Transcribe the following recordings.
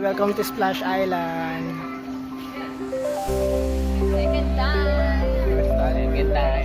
Welcome to Splash Island. Second time. Good time.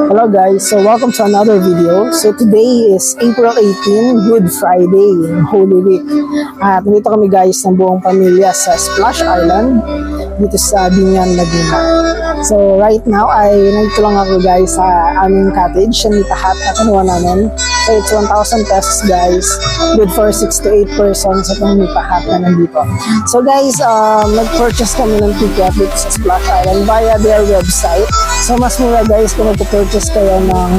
Hello guys, so welcome to another video. So today is April 18, Good Friday, Holy Week. At dito kami guys ng buong pamilya sa Splash Island dito sa Binyan, Laguna. So right now ay nandito lang ako guys sa aming cottage, sa nitahat na kinuha namin. So it's 1,000 pesos guys, good for 6 to 8 persons sa itong nitahat na nandito. So guys, nag-purchase kami ng ticket dito sa Splash Island via their website. So mas mura guys kung magpo-purchase kayo ng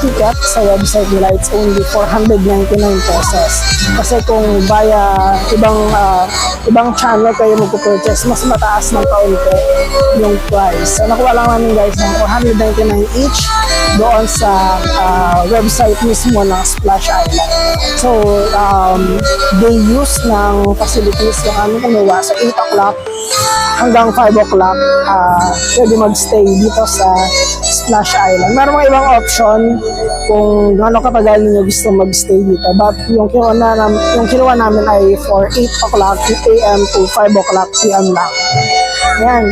ticket sa website nila, it's only 499 pesos. Kasi kung via ibang channel kayo magpo-purchase, mas mataas ng kaunti yung price. So nakuha lang namin guys ng 499 each doon sa website mismo ng Splash Island. So they use ng facilities yung aming kumuha sa 8 o'clock hanggang 5 o'clock, pwede magstay dito sa Splash Island. Meron mga ibang option kung gaano katagal niyo gusto magstay dito. But yung kinuha namin ay for 8 o'clock a.m. to 5 o'clock p.m. lang. Ayan.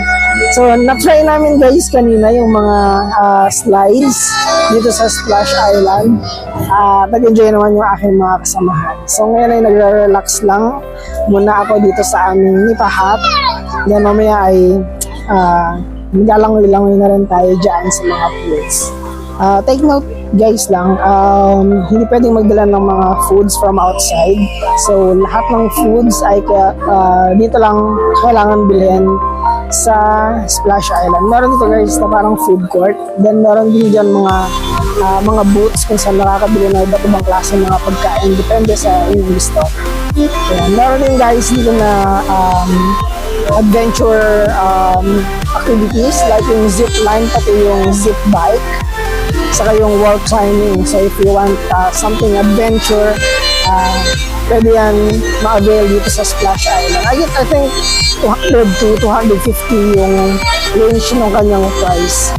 So, na-try namin guys kanina yung mga slides dito sa Splash Island. Nag-enjoy naman yung aking mga kasamahan. So, ngayon ay nagre-relax lang muna ako dito sa aming nipahat. Then mamaya ay maglalangoy-langoy na rin tayo dyan sa mga pools. Take note guys lang, hindi pwedeng magdala ng mga foods from outside. So lahat ng foods ay dito lang kailangan bilhin sa Splash Island. Meron dito guys na parang food court. Then meron din dyan mga booths kung saan nakakabili na iba't ibang klase ng mga pagkain. Depende sa inyong gusto. Ayan. Meron din guys dito na adventure activities like yung zip line, pati yung zip bike, saka yung wall climbing. So if you want something adventure, pwede yan ma-avail dito sa Splash Island. I think 200 to 250 yung range ng kanyang price.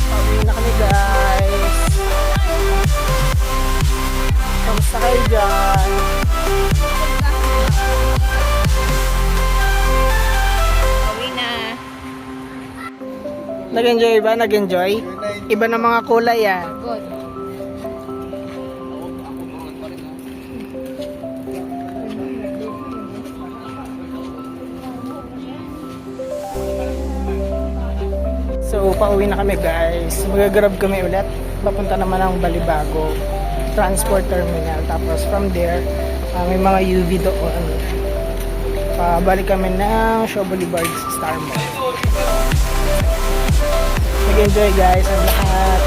Pauwi na kami guys. Kamusta kayo dyan? Uwi na. Nag-enjoy ba? Nag-enjoy? Iba na mga kulay ah. Good. So, pauwi na kami guys. Mag-grab kami ulit. Papunta naman ang Balibago Transport Terminal. Tapos from there, may mga UV doon. Pabalik kami ng Shaw Boulevard Star Mall. Mag-enjoy guys ang lahat.